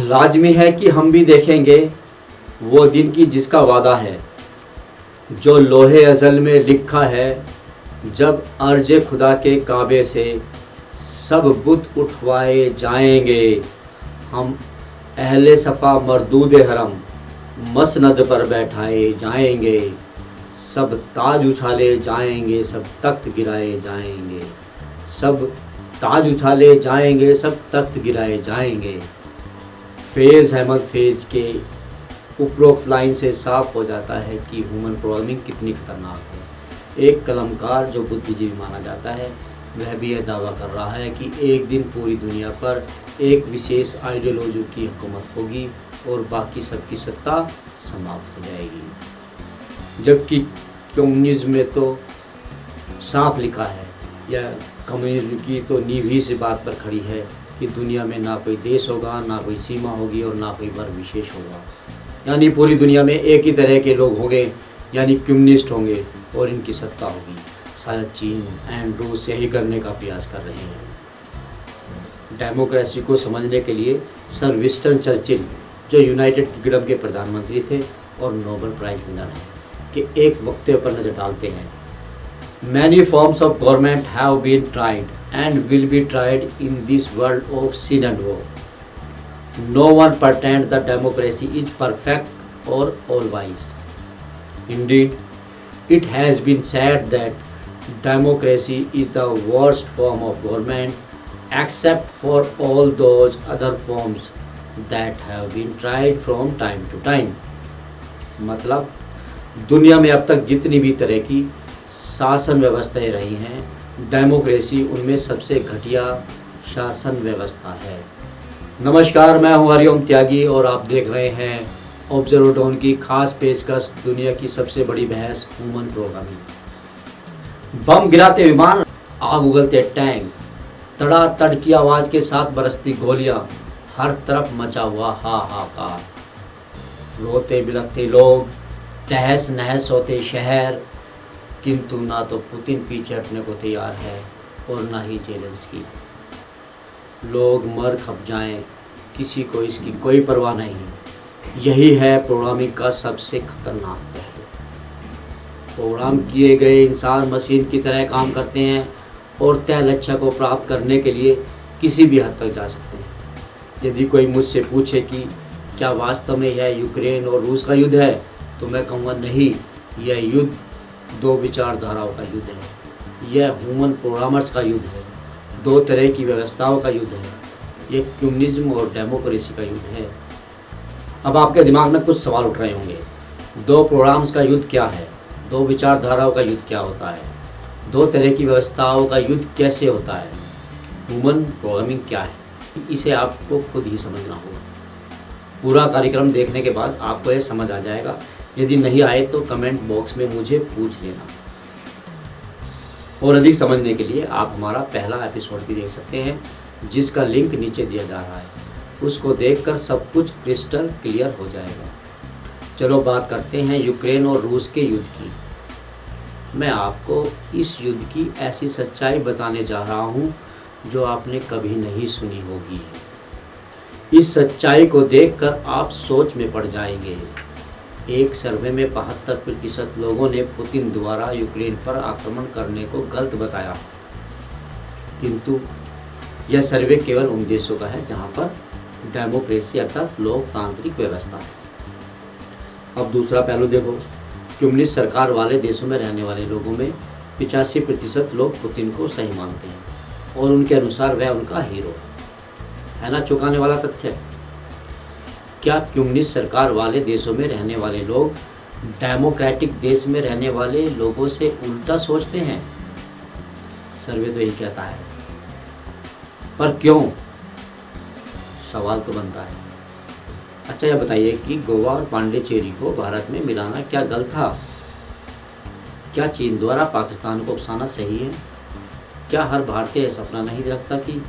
लाजमी है कि हम भी देखेंगे वो दिन की जिसका वादा है, जो लोहे अज़ल में लिखा है, जब अर्ज खुदा के काबे से सब बुत उठवाए जाएंगे। हम अहले सफ़ा मरदूद हरम मसनद पर बैठाए जाएंगे। सब ताज उछाले जाएंगे, सब तख्त गिराए जाएंगे। सब ताज उछाले जाएंगे, सब तख्त गिराए जाएंगे। फेज़ अहमद फेज के उपरोक्त लाइन से साफ हो जाता है कि ह्यूमन प्रोग्रामिंग कितनी खतरनाक है। एक कलमकार जो बुद्धिजीवी माना जाता है, वह भी यह दावा कर रहा है कि एक दिन पूरी दुनिया पर एक विशेष आइडियोलॉजी की हुकूमत होगी और बाकी सबकी सत्ता समाप्त हो जाएगी। जबकि कम्युनिज्म में तो साफ लिखा है, या कम्युनिज्म की तो नींव ही से बात पर खड़ी है कि दुनिया में ना कोई देश होगा, ना कोई सीमा होगी और ना कोई वर्ग विशेष होगा। यानी पूरी दुनिया में एक ही तरह के लोग होंगे, यानी कम्युनिस्ट होंगे और इनकी सत्ता होगी। शायद चीन एंड रूस यही करने का प्रयास कर रहे हैं। डेमोक्रेसी को समझने के लिए सर विंस्टन चर्चिल, जो यूनाइटेड किंगडम के प्रधानमंत्री थे और नोबेल प्राइज विनर हैं, के एक वक्तव्य पर नज़र डालते हैं। Many forms of government have been tried and will be tried in this world of sin and war. No one pretends that democracy is perfect or all wise. Indeed, it has been said that democracy is the worst form of government except for all those other forms that have been tried from time to time. मतलब दुनिया में अब तक जितनी भी तरह की शासन व्यवस्थाएं रही हैं, डेमोक्रेसी उनमें सबसे घटिया शासन व्यवस्था है। नमस्कार, मैं हूं हरिओम त्यागी और आप देख रहे हैं ऑब्जर्वर डॉन की खास पेशकश, दुनिया की सबसे बड़ी बहस ह्यूमन प्रोग्रामिंग। बम गिराते विमान, आग उगलते टैंक, तड़ातड़ की आवाज़ के साथ बरसती गोलियां, हर तरफ मचा हुआ हाहाकार, रोते बिलखते लोग, तहस नहस होते शहर, किंतु ना तो पुतिन पीछे हटने को तैयार है और ना ही जेलेंस्की। लोग मर खप जाएं, किसी को इसकी कोई परवाह नहीं। यही है प्रोग्रामिंग का सबसे खतरनाक पहलू। प्रोग्राम किए गए इंसान मशीन की तरह काम करते हैं और तय लक्ष्य को प्राप्त करने के लिए किसी भी हद तक जा सकते हैं। यदि कोई मुझसे पूछे कि क्या वास्तव में यह यूक्रेन और रूस का युद्ध है, तो मैं कहूँगा नहीं, यह युद्ध दो विचारधाराओं का युद्ध है। यह ह्यूमन प्रोग्रामर्स का युद्ध है। दो तरह की व्यवस्थाओं का युद्ध है। ये कम्युनिज्म और डेमोक्रेसी का युद्ध है। अब आपके दिमाग में कुछ सवाल उठ रहे होंगे, दो प्रोग्राम्स का युद्ध क्या है? दो विचारधाराओं का युद्ध क्या होता है? दो तरह की व्यवस्थाओं का युद्ध कैसे होता है? ह्यूमन प्रोग्रामिंग क्या है? इसे आपको खुद ही समझना होगा। पूरा कार्यक्रम देखने के बाद आपको यह समझ आ जाएगा। यदि नहीं आए तो कमेंट बॉक्स में मुझे पूछ लेना। और अधिक समझने के लिए आप हमारा पहला एपिसोड भी देख सकते हैं, जिसका लिंक नीचे दिया जा रहा है। उसको देखकर सब कुछ क्रिस्टल क्लियर हो जाएगा। चलो बात करते हैं यूक्रेन और रूस के युद्ध की। मैं आपको इस युद्ध की ऐसी सच्चाई बताने जा रहा हूँ जो आपने कभी नहीं सुनी होगी। इस सच्चाई को देखकर आप सोच में पड़ जाएंगे। एक सर्वे में 72% लोगों ने पुतिन द्वारा यूक्रेन पर आक्रमण करने को गलत बताया, किंतु यह सर्वे केवल उन देशों का है जहां पर डेमोक्रेसी अर्थात लोकतांत्रिक व्यवस्था है। अब दूसरा पहलू देखो, कम्युनिस्ट सरकार वाले देशों में रहने वाले लोगों में 85% लोग पुतिन को सही मानते हैं और उनके अनुसार वह उनका हीरो है ना। चौंकाने वाला तथ्य। क्या कम्युनिस्ट सरकार वाले देशों में रहने वाले लोग डेमोक्रेटिक देश में रहने वाले लोगों से उल्टा सोचते हैं? सर्वे तो यही कहता है। पर क्यों? सवाल तो बनता है। अच्छा यह बताइए कि गोवा और पांडिचेरी को भारत में मिलाना क्या गलत था? क्या चीन द्वारा पाकिस्तान को उकसाना सही है? क्या हर भारतीय यह सपना नहीं रखता कि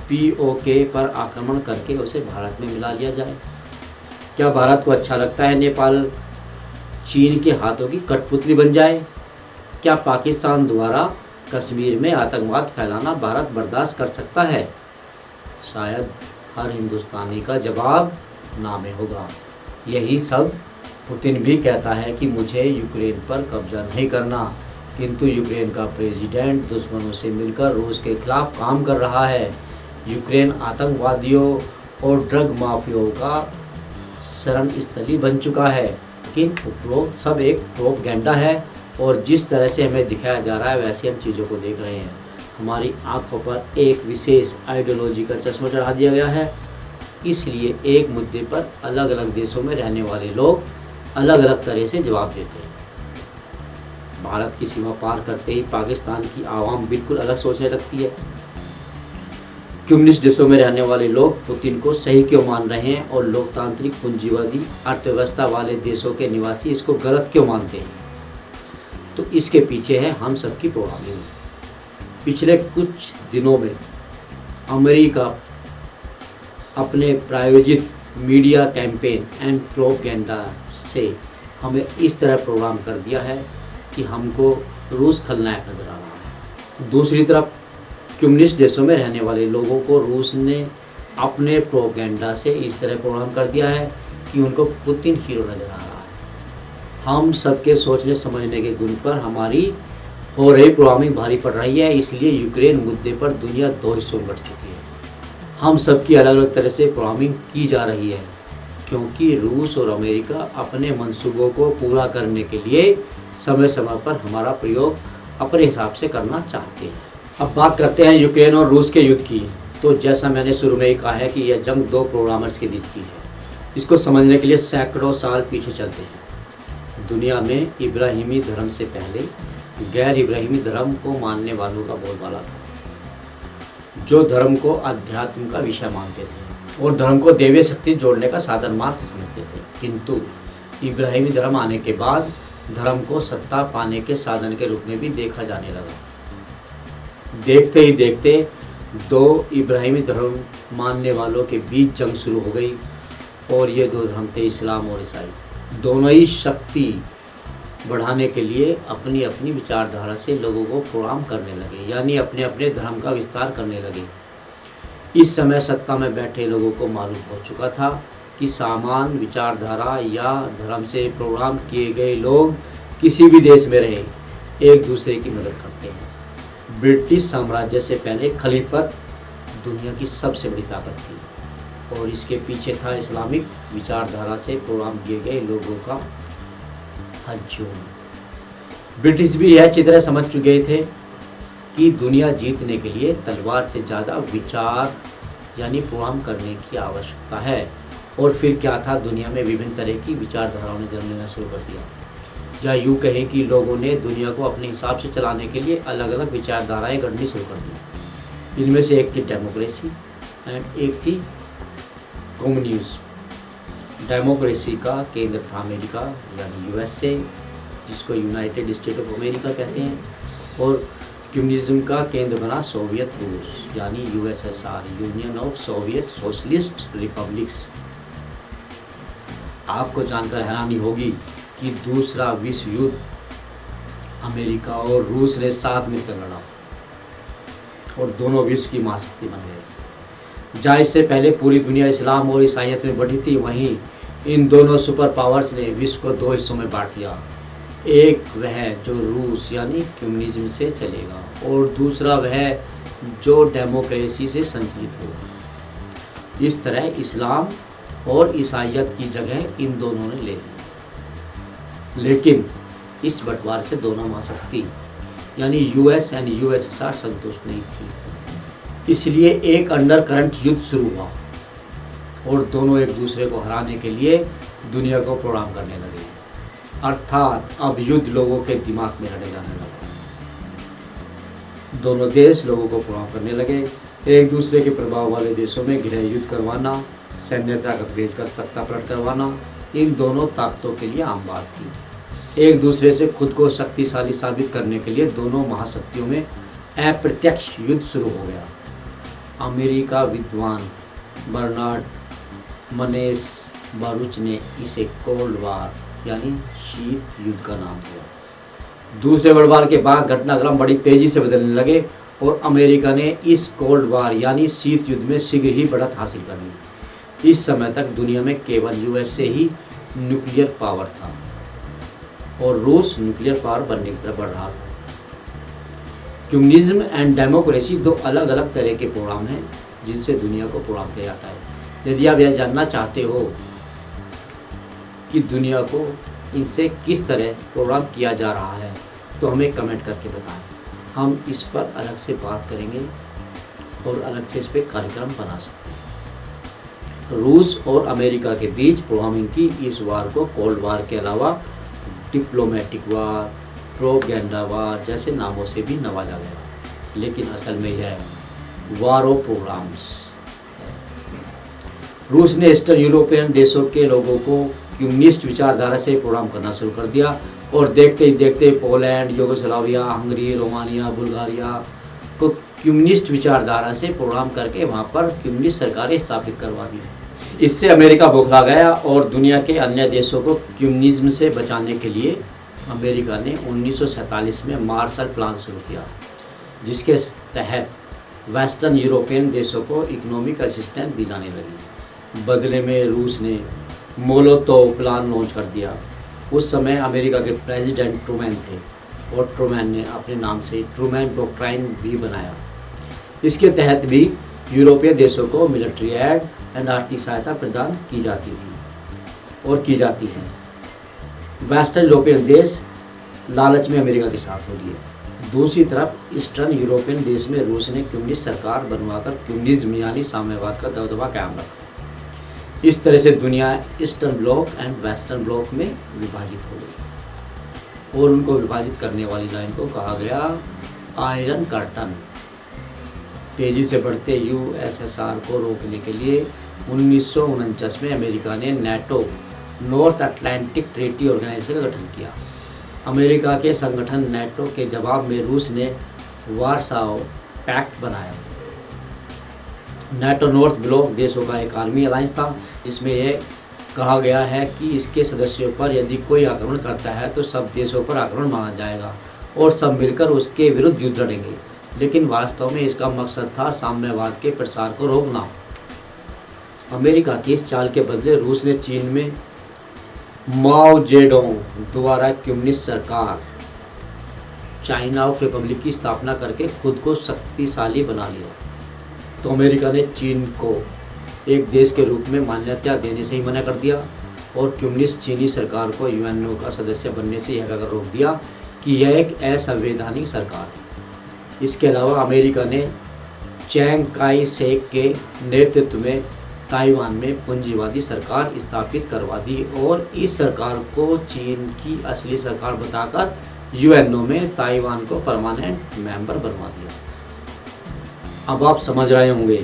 POK पर आक्रमण करके उसे भारत में मिला लिया जाए? क्या भारत को अच्छा लगता है नेपाल चीन के हाथों की कठपुतली बन जाए? क्या पाकिस्तान द्वारा कश्मीर में आतंकवाद फैलाना भारत बर्दाश्त कर सकता है? शायद हर हिंदुस्तानी का जवाब ना में होगा। यही सब पुतिन भी कहता है कि मुझे यूक्रेन पर कब्जा नहीं करना, किंतु यूक्रेन का प्रेसिडेंट दुश्मनों से मिलकर रूस के खिलाफ काम कर रहा है। यूक्रेन आतंकवादियों और ड्रग माफियाओं का शरण स्थली बन चुका है। लेकिन उपरोक्त सब एक प्रोपगेंडा है और जिस तरह से हमें दिखाया जा रहा है वैसे हम चीज़ों को देख रहे हैं। हमारी आंखों पर एक विशेष आइडियोलॉजी का चश्मा चढ़ा दिया गया है, इसलिए एक मुद्दे पर अलग अलग देशों में रहने वाले लोग अलग अलग तरह से जवाब देते हैं। भारत की सीमा पार करते ही पाकिस्तान की आवाम बिल्कुल अलग सोचने लगती है। कम्युनिस्ट देशों में रहने वाले लोग पुतिन को सही क्यों मान रहे हैं और लोकतांत्रिक पूंजीवादी अर्थव्यवस्था वाले देशों के निवासी इसको गलत क्यों मानते हैं? तो इसके पीछे है हम सबकी प्रोग्रामिंग। पिछले कुछ दिनों में अमेरिका अपने प्रायोजित मीडिया कैंपेन एंड प्रोपेगेंडा से हमें इस तरह प्रोग्राम कर दिया है कि हमको रूस खलनायक नजर आ रहा है। दूसरी तरफ कम्युनिस्ट देशों में रहने वाले लोगों को रूस ने अपने प्रोपेगेंडा से इस तरह प्रोग्राम कर दिया है कि उनको पुतिन हीरो नजर आ रहा है। हम सबके सोचने समझने के गुण पर हमारी हो रही प्रोग्रामिंग भारी पड़ रही है, इसलिए यूक्रेन मुद्दे पर दुनिया दो हिस्सों में बट चुकी है। हम सबकी अलग अलग तरह से प्रोग्रामिंग की जा रही है, क्योंकि रूस और अमेरिका अपने मंसूबों को पूरा करने के लिए समय समय पर हमारा प्रयोग अपने हिसाब से करना चाहते हैं। अब बात करते हैं यूक्रेन और रूस के युद्ध की। तो जैसा मैंने शुरू में ही कहा है कि यह जंग दो प्रोग्रामर्स के बीच की है। इसको समझने के लिए सैकड़ों साल पीछे चलते हैं। दुनिया में इब्राहिमी धर्म से पहले गैर इब्राहिमी धर्म को मानने वालों का बोलबाला था, जो धर्म को अध्यात्म का विषय मानते थे और धर्म को दैवीय शक्ति जोड़ने का साधन मात्र समझते थे। किंतु इब्राहिमी धर्म आने के बाद धर्म को सत्ता पाने के साधन के रूप में भी देखा जाने लगा। देखते ही देखते दो इब्राहिमी धर्म मानने वालों के बीच जंग शुरू हो गई और ये दो धर्म थे इस्लाम और ईसाई। दोनों ही शक्ति बढ़ाने के लिए अपनी अपनी विचारधारा से लोगों को प्रोग्राम करने लगे, यानी अपने अपने धर्म का विस्तार करने लगे। इस समय सत्ता में बैठे लोगों को मालूम हो चुका था कि सामान विचारधारा या धर्म से प्रोग्राम किए गए लोग किसी भी देश में रहे एक दूसरे की मदद करते हैं। ब्रिटिश साम्राज्य से पहले खलीफत दुनिया की सबसे बड़ी ताकत थी और इसके पीछे था इस्लामिक विचारधारा से प्रोग्राम किए गए लोगों का हजूम। ब्रिटिश भी यह चित्र समझ चुके थे कि दुनिया जीतने के लिए तलवार से ज़्यादा विचार यानी प्रोग्राम करने की आवश्यकता है। और फिर क्या था, दुनिया में विभिन्न तरह की विचारधाराओं ने जन्म लेना शुरू कर दिया, या यूँ कहें कि लोगों ने दुनिया को अपने हिसाब से चलाने के लिए अलग अलग विचारधाराएं गढ़नी शुरू कर दी। इनमें से एक थी डेमोक्रेसी एंड एक थी कम्युनिज्म। डेमोक्रेसी का केंद्र था अमेरिका यानी यूएसए, जिसको यूनाइटेड स्टेट ऑफ अमेरिका कहते हैं, और कम्युनिज्म का केंद्र बना सोवियत रूस यानी USSR, union of Soviet socialist republics. आपको जानकर हैरानी होगी कि दूसरा विश्व युद्ध अमेरिका और रूस ने साथ मिलकर लड़ा और दोनों विश्व की महाशक्ति बन गए। जहाँ इससे पहले पूरी दुनिया इस्लाम और ईसाइयत में बढ़ी थी, वहीं इन दोनों सुपर पावर्स ने विश्व को दो हिस्सों में बांट दिया। एक वह जो रूस यानी कम्युनिज्म से चलेगा और दूसरा वह जो डेमोक्रेसी से संचालित होगा। इस तरह इस्लाम और ईसाइयत की जगह इन दोनों ने ले ली। लेकिन इस बंटवारे से दोनों महाशक्ति यानी यूएस एंड यूएसएसआर संतुष्ट नहीं थी, इसलिए एक अंडर करंट युद्ध शुरू हुआ और दोनों एक दूसरे को हराने के लिए दुनिया को प्रोग्राम करने लगे। अर्थात अब युद्ध लोगों के दिमाग में लड़े जाने लगा। दोनों देश लोगों को प्रोग्राम करने लगे, एक दूसरे के प्रभाव वाले देशों में गृह युद्ध करवाना, सैन्य ताकत भेजकर तख्ता पलट करवाना इन दोनों ताकतों के लिए आम बात थी। एक दूसरे से खुद को शक्तिशाली साबित करने के लिए दोनों महाशक्तियों में अप्रत्यक्ष युद्ध शुरू हो गया। अमेरिका विद्वान बर्नार्ड मनेस बारूच ने इसे कोल्ड वार यानी शीत युद्ध का नाम दिया। दूसरे वर्ल्ड वार के बाद घटनाक्रम बड़ी तेजी से बदलने लगे और अमेरिका ने इस कोल्ड वार यानी शीत युद्ध में शीघ्र ही बढ़त हासिल कर ली। इस समय तक दुनिया में केवल यूएसए ही न्यूक्लियर पावर था और रूस न्यूक्लियर पावर बनने की तरफ बढ़ रहा था। कम्युनिज्म एंड डेमोक्रेसी दो अलग अलग तरह के प्रोग्राम हैं जिनसे दुनिया को प्रोग्राम किया जाता है। यदि आप यह जानना चाहते हो कि दुनिया को इनसे किस तरह प्रोग्राम किया जा रहा है तो हमें कमेंट करके बताएं। हम इस पर अलग से बात करेंगे और अलग से इस पर कार्यक्रम बना सकते हैं। रूस और अमेरिका के बीच प्रोग्रामिंग की इस वार को कोल्ड वार के अलावा डिप्लोमेटिक वार, प्रोपेगेंडा वार जैसे नामों से भी नवाजा गया, लेकिन असल में यह वार ऑफ प्रोग्राम्स है। रूस ने ईस्टर्न यूरोपियन देशों के लोगों को कम्युनिस्ट विचारधारा से प्रोग्राम करना शुरू कर दिया और देखते ही देखते Poland, Yugoslavia, Hungary, Romania, Bulgaria को कम्युनिस्ट विचारधारा से प्रोग्राम करके वहाँ पर कम्युनिस्ट सरकारें स्थापित करवा दी। इससे अमेरिका बौखला गया और दुनिया के अन्य देशों को कम्युनिज्म से बचाने के लिए अमेरिका ने 1947 में मार्शल प्लान शुरू किया, जिसके तहत वेस्टर्न यूरोपियन देशों को इकोनॉमिक असिस्टेंस दी जाने लगी। बदले में रूस ने मोलोतोव प्लान लॉन्च कर दिया। उस समय अमेरिका के प्रेसिडेंट ट्रूमैन थे और ट्रूमैन ने अपने नाम से ट्रूमैन डॉक्ट्राइन भी बनाया। इसके तहत भी यूरोपीय देशों को मिलिट्री एड एंड आर्थिक सहायता प्रदान की जाती थी और की जाती है। वेस्टर्न यूरोपियन देश लालच में अमेरिका के साथ हो लिए। दूसरी तरफ ईस्टर्न यूरोपियन देश में रूस ने कम्युनिस्ट सरकार बनवाकर कम्युनिज्म यानी साम्यवाद का दबदबा कायम रखा। इस तरह से दुनिया eastern block and western block में विभाजित हो गई और उनको विभाजित करने वाली लाइन को कहा गया आयरन कर्टन। तेजी से बढ़ते यूएसएसआर को रोकने के लिए 1949 में अमेरिका ने NATO North Atlantic Treaty Organisation का गठन किया। अमेरिका के संगठन नेटो के जवाब में रूस ने वार्साओ पैक्ट बनाया। नेटो नॉर्थ ब्लॉक देशों का एक आर्मी अलायंस था, जिसमें यह कहा गया है कि इसके सदस्यों पर यदि कोई आक्रमण करता है तो सब देशों पर आक्रमण माना जाएगा और सब मिलकर उसके विरुद्ध युद्ध लड़ेंगे। लेकिन वास्तव में इसका मकसद था साम्यवाद के प्रसार को रोकना। अमेरिका की इस चाल के बदले रूस ने चीन में माओ जेडोंग द्वारा कम्युनिस्ट सरकार चाइना ऑफ रिपब्लिक की स्थापना करके खुद को शक्तिशाली बना लिया। तो अमेरिका ने चीन को एक देश के रूप में मान्यता देने से ही मना कर दिया और कम्युनिस्ट चीनी सरकार को यूएनओ का सदस्य बनने से यह कहकर रोक दिया कि यह एक असंवैधानिक सरकार है। इसके अलावा अमेरिका ने चैंग काई शेक के नेतृत्व में ताइवान में पूंजीवादी सरकार स्थापित करवा दी और इस सरकार को चीन की असली सरकार बताकर यूएनओ में ताइवान को परमानेंट मेंबर बनवा दिया। अब आप समझ रहे होंगे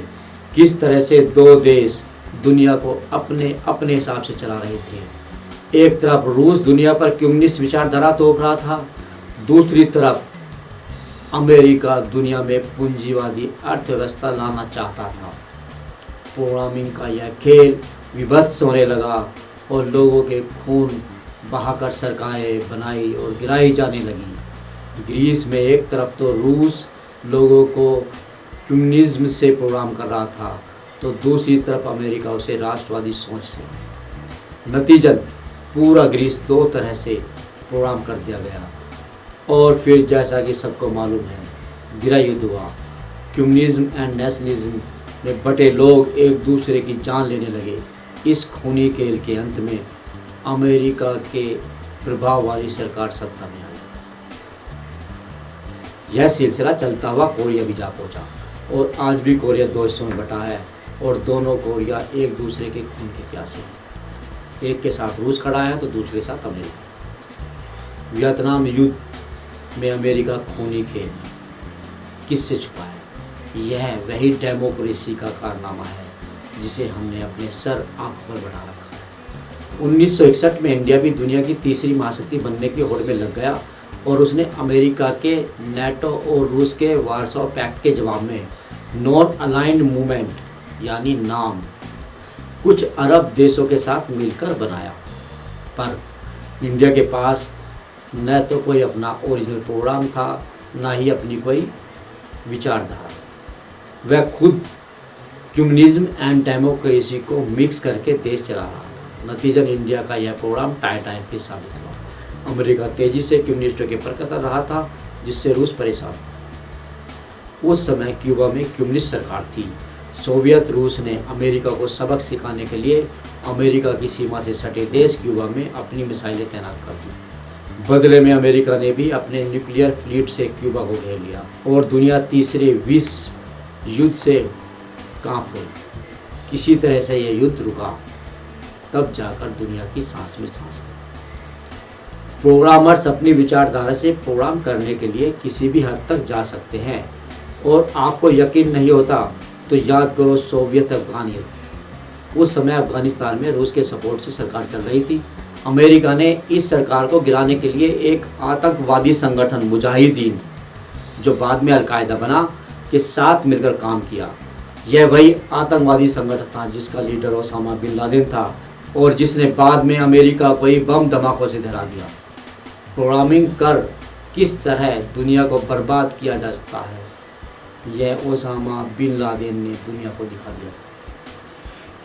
किस तरह से दो देश दुनिया को अपने अपने हिसाब से चला रहे थे। एक तरफ रूस दुनिया पर कम्युनिस्ट विचारधारा थोप रहा था, दूसरी तरफ अमेरिका दुनिया में पूंजीवादी अर्थव्यवस्था लाना चाहता था। प्रोग्रामिंग का यह खेल विभत्स होने लगा और लोगों के खून बहाकर सरकारें बनाई और गिराई जाने लगी। ग्रीस में एक तरफ तो रूस लोगों को कम्युनिज्म से प्रोग्राम कर रहा था तो दूसरी तरफ अमेरिका उसे राष्ट्रवादी सोच से। नतीजन पूरा ग्रीस दो तरह से प्रोग्राम कर दिया गया और फिर जैसा कि सबको मालूम है गृह युद्ध हुआ। कम्युनिज्म एंड नेशनलिज्म में बटे लोग एक दूसरे की जान लेने लगे। इस खूनी खेल के अंत में अमेरिका के प्रभाव वाली सरकार सत्ता में आई। यह सिलसिला चलता हुआ कोरिया भी जा पहुंचा और आज भी कोरिया दो हिस्सों में बटा है और दोनों कोरिया एक दूसरे के खून के प्यासे हैं। एक के साथ रूस खड़ा है तो दूसरे के साथ अमेरिका। वियतनाम युद्ध में अमेरिका खूनी खेल किससे छुपा है? यह वही डेमोक्रेसी का कारनामा है जिसे हमने अपने सर आंख पर बढ़ा रखा है। 1961 में इंडिया भी दुनिया की तीसरी महाशक्ति बनने की होड़ में लग गया और उसने अमेरिका के नेटो और रूस के वार्सो पैक्ट के जवाब में नॉन अलाइंड मूवमेंट यानी नाम कुछ अरब देशों के साथ मिलकर बनाया। पर इंडिया के पास न तो कोई अपना ओरिजिनल प्रोग्राम था, ना ही अपनी कोई विचारधारा। वह खुद कम्युनिज्म एंड डेमोक्रेसी को मिक्स करके देश चला रहा था। नतीजन इंडिया का यह प्रोग्राम टाइट साबित हुआ। अमेरिका तेजी से कम्युनिस्टों के पर कतर रहा था, जिससे रूस परेशान था। उस समय क्यूबा में कम्युनिस्ट सरकार थी। सोवियत रूस ने अमेरिका को सबक सिखाने के लिए अमेरिका की सीमा से सटे देश क्यूबा में अपनी मिसाइलें तैनात कर दी। बदले में अमेरिका ने भी अपने न्यूक्लियर फ्लीट से क्यूबा को घेर लिया और दुनिया तीसरे विश्व युद्ध से कांप गई। किसी तरह से यह युद्ध रुका, तब जाकर दुनिया की सांस में सांस आई। प्रोग्रामर्स अपनी विचारधारा से प्रोग्राम करने के लिए किसी भी हद तक जा सकते हैं, और आपको यकीन नहीं होता तो याद करो सोवियत अफगान युद्ध। उस समय अफगानिस्तान में रूस के सपोर्ट से सरकार चल रही थी। अमेरिका ने इस सरकार को गिराने के लिए एक आतंकवादी संगठन मुजाहिदीन, जो बाद में अलकायदा बना, के साथ मिलकर काम किया। यह वही आतंकवादी संगठन था जिसका लीडर ओसामा बिन लादेन था और जिसने बाद में अमेरिका को ही बम धमाकों से डरा दिया। प्रोग्रामिंग कर किस तरह दुनिया को बर्बाद किया जा सकता है, यह ओसामा बिन लादेन ने दुनिया को दिखा दिया।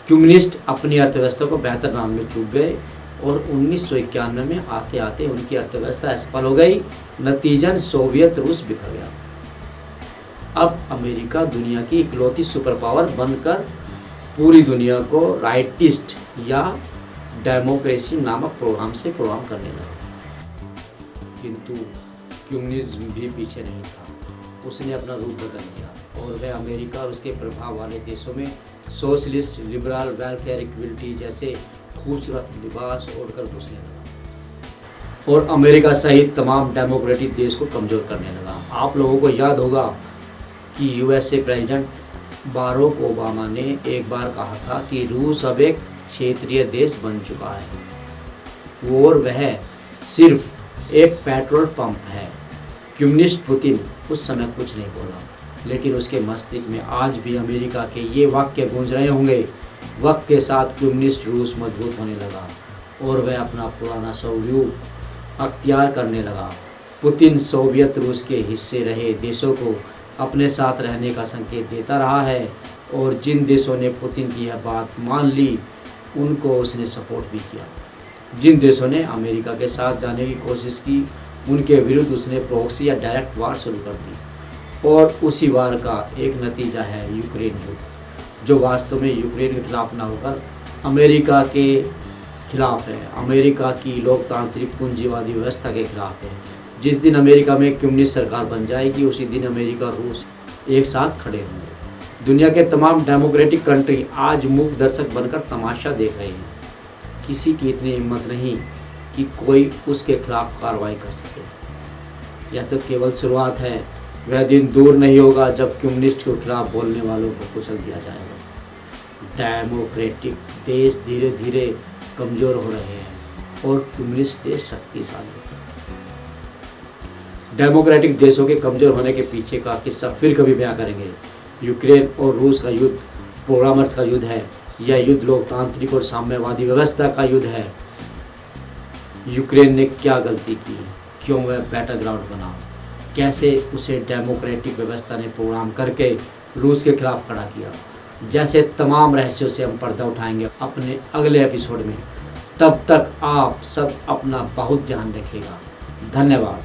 कम्युनिस्ट अपनी अर्थव्यवस्था को बेहतर बनाने में चूक गए और 1991 में आते आते उनकी अर्थव्यवस्था असफल हो गई। नतीजन सोवियत रूस बिखर गया। अब अमेरिका दुनिया की इकलौती सुपर पावर बनकर पूरी दुनिया को राइटिस्ट या डेमोक्रेसी नामक प्रोग्राम से प्रोग्राम करने लगा। किंतु कम्युनिज्म भी पीछे नहीं था। उसने अपना रूप बदल दिया और वह अमेरिका और उसके प्रभाव वाले देशों में सोशलिस्ट, लिबरल, वेलफेयर, इक्वलिटी जैसे खूबसूरत लिबास ओढ़कर घुसने लगा और अमेरिका सहित तमाम डेमोक्रेटिक देश को कमज़ोर करने लगा। आप लोगों को याद होगा कि यूएसए प्रेसिडेंट बाराक ओबामा ने एक बार कहा था कि रूस अब एक क्षेत्रीय देश बन चुका है और वह सिर्फ एक पेट्रोल पंप है। कम्युनिस्ट पुतिन उस समय कुछ नहीं बोला, लेकिन उसके मस्तिष्क में आज भी अमेरिका के ये वाक्य गूंज रहे होंगे। वक्त के साथ कम्युनिस्ट रूस मजबूत होने लगा और वह अपना पुराना स्वरूप अख्तियार करने लगा। पुतिन सोवियत रूस के हिस्से रहे देशों को अपने साथ रहने का संकेत देता रहा है और जिन देशों ने पुतिन की यह बात मान ली उनको उसने सपोर्ट भी किया। जिन देशों ने अमेरिका के साथ जाने की कोशिश की उनके विरुद्ध उसने प्रॉक्सी या डायरेक्ट वार शुरू कर दी और उसी वार का एक नतीजा है यूक्रेन युद्ध, जो वास्तव में यूक्रेन के खिलाफ ना होकर अमेरिका के खिलाफ है, अमेरिका की लोकतांत्रिक पूंजीवादी व्यवस्था के खिलाफ है। जिस दिन अमेरिका में कम्युनिस्ट सरकार बन जाएगी उसी दिन अमेरिका और रूस एक साथ खड़े होंगे। दुनिया के तमाम डेमोक्रेटिक कंट्री आज मूक दर्शक बनकर तमाशा देख रहे हैं। किसी की इतनी हिम्मत नहीं कि कोई उसके खिलाफ कार्रवाई कर सके। यह तो केवल शुरुआत है। वह दिन दूर नहीं होगा जब कम्युनिस्ट के खिलाफ बोलने वालों को कुचल दिया जाएगा। डेमोक्रेटिक देश धीरे धीरे कमज़ोर हो रहे हैं और कम्युनिस्ट देश शक्तिशाली हैं। डेमोक्रेटिक देशों के कमज़ोर होने के पीछे का किस्सा फिर कभी बयां करेंगे। यूक्रेन और रूस का युद्ध प्रोग्रामर्स का युद्ध है। यह युद्ध लोकतांत्रिक और साम्यवादी व्यवस्था का युद्ध है। यूक्रेन ने क्या गलती की, क्यों वह बैटल ग्राउंड बना, कैसे उसे डेमोक्रेटिक व्यवस्था ने प्रोग्राम करके रूस के खिलाफ खड़ा किया, जैसे तमाम रहस्यों से हम पर्दा उठाएंगे अपने अगले एपिसोड में। तब तक आप सब अपना बहुत ध्यान रखिएगा। धन्यवाद।